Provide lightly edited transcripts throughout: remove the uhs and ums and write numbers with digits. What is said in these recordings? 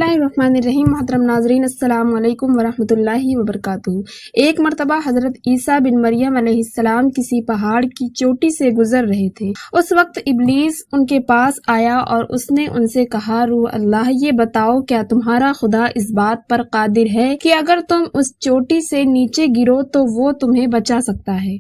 बिस्मिल्लाहिर्रहमानिर्रहीम। मोहतरम नाजरीन, अस्सलाम वालेकुम वरहमतुल्लाहि वबरकातुहू। एक मरतबा हजरत ईसा बिन मरियम अलैहिस्सलाम किसी पहाड़ की चोटी से गुजर रहे थे। उस वक्त इब्लीस उनके पास आया और उसने उनसे कहा, रूह अल्लाह, ये बताओ, क्या तुम्हारा खुदा इस बात पर कादिर है कि अगर तुम उस चोटी से नीचे गिरो तो वो तुम्हें बचा सकता है?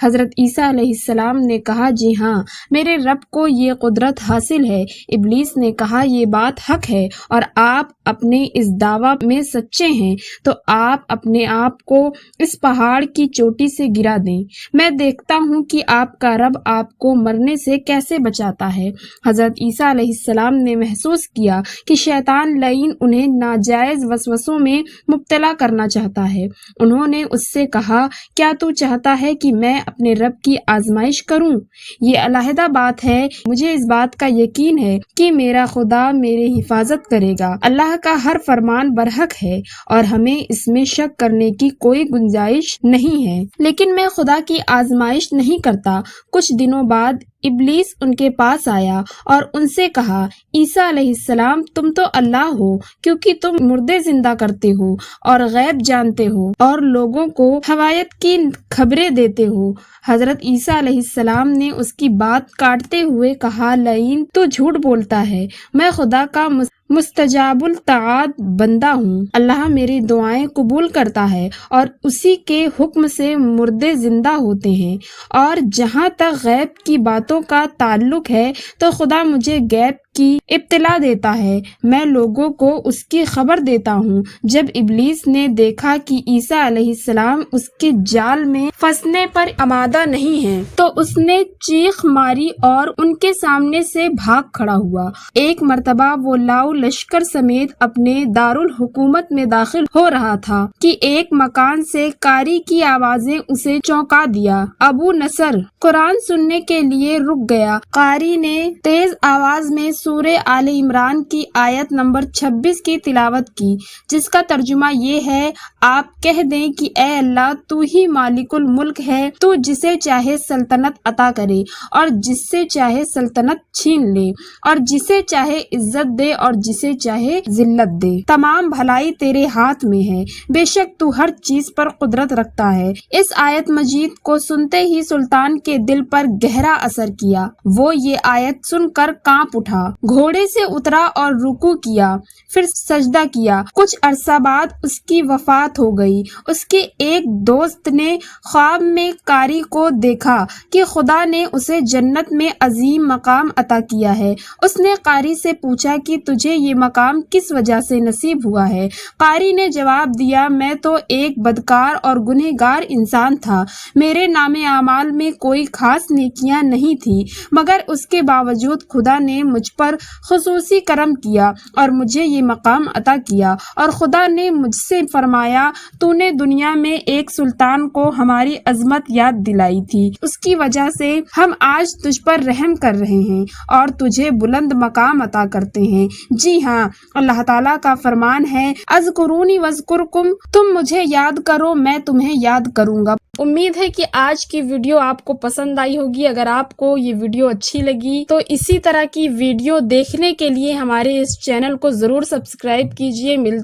हजरत ईसा अलैहिस्सलाम ने कहा, जी हाँ, मेरे रब को ये कुदरत हासिल है। इब्लीस ने कहा, ये बात हक है और आप अपने इस दावा में सच्चे हैं तो आप अपने आप को इस पहाड़ की चोटी से गिरा दें, मैं देखता हूँ कि आपका रब आपको मरने से कैसे बचाता है। हजरत ईसा अलैहिस्सलाम ने महसूस किया कि शैतान लईन उन्हें नाजायज वसवसों में मुब्तला करना चाहता है। उन्होंने उससे कहा, क्या तू चाहता है कि मैं अपने रब की आजमाइश करूं? ये अलहदा बात है, मुझे इस बात का यकीन है कि मेरा खुदा मेरी हिफाजत करेगा। अल्लाह का हर फरमान बरहक है और हमें इसमें शक करने की कोई गुंजाइश नहीं है। लेकिन मैं खुदा की आजमाइश नहीं करता। कुछ दिनों बाद इब्लीस उनके पास आया और उनसे कहा, ईसा अलैहिस्सलाम, तुम तो अल्लाह हो क्योंकि तुम मुर्दे जिंदा करते हो और गैब जानते हो और लोगों को हवायत की खबरें देते हो। हजरत ईसा अलैहिस्सलाम ने उसकी बात काटते हुए कहा, लईन, तू झूठ बोलता है। मैं खुदा का मुस्तजाबुल ताद बंदा हूँ। अल्लाह मेरी दुआएं कबूल करता है और उसी के हुक्म से मुर्दे जिंदा होते हैं। और जहाँ तक गैब की बातों का ताल्लुक है तो खुदा मुझे गैब की इब्तिला देता है, मैं लोगों को उसकी खबर देता हूँ। जब इब्लीस ने देखा कि ईसा अलैहिस्सलाम उसके जाल में फंसने पर आमादा नहीं है तो उसने चीख मारी और उनके सामने से भाग खड़ा हुआ। एक मर्तबा वो लाऊ लश्कर समेत अपने दारुल हुकूमत में दाखिल हो रहा था कि एक मकान से कारी की आवाजें उसे चौंका दिया। अबू नसर कुरान सुनने के लिए रुक गया। कारी ने तेज आवाज में सूरे आले इमरान की आयत नंबर 26 की तिलावत की, जिसका तर्जुमा ये है, आप कह दें कि ए अल्लाह, तू ही मालिकुल मुल्क है, तू जिसे चाहे सल्तनत अता करे और जिससे चाहे सल्तनत छीन ले और जिसे चाहे इज्जत दे और जिसे चाहे जिल्लत दे। तमाम भलाई तेरे हाथ में है, बेशक तू हर चीज पर कुदरत रखता है। इस आयत मजीद को सुनते ही सुल्तान के दिल पर गहरा असर किया। वो ये आयत सुनकर कांप उठा, घोड़े से उतरा और रुकू किया, फिर सजदा किया। कुछ अरसा बाद उसकी वफात हो गई। उसके एक दोस्त ने ख्वाब में कारी को देखा कि खुदा ने उसे जन्नत में अजीम मकाम अता किया है। उसने कारी से पूछा कि तुझे ये मकाम किस वजह से नसीब हुआ है? कारी ने जवाब दिया, मैं तो एक बदकार और गुनहगार इंसान था। मेरे नामे आमाल में कोई खास नेकियां नहीं थी, मगर उसके बावजूद खुदा ने मुझ पर खुसूसी करम किया और मुझे ये मकाम अता किया। और खुदा ने मुझसे फरमाया, तूने दुनिया में एक सुल्तान को हमारी अजमत याद दिलाई थी, उसकी वजह से हम आज तुझ पर रहम कर रहे हैं और तुझे बुलंद मकाम अता करते हैं। जी हाँ, अल्लाह ताला का फरमान है, अज़कुरूनी वज़कुरकुम, तुम मुझे याद करो, मैं तुम्हें याद करूंगा। उम्मीद है कि आज की वीडियो आपको पसंद आई होगी। अगर आपको ये वीडियो अच्छी लगी तो इसी तरह की वीडियो देखने के लिए हमारे इस चैनल को जरूर सब्सक्राइब कीजिए। मिलते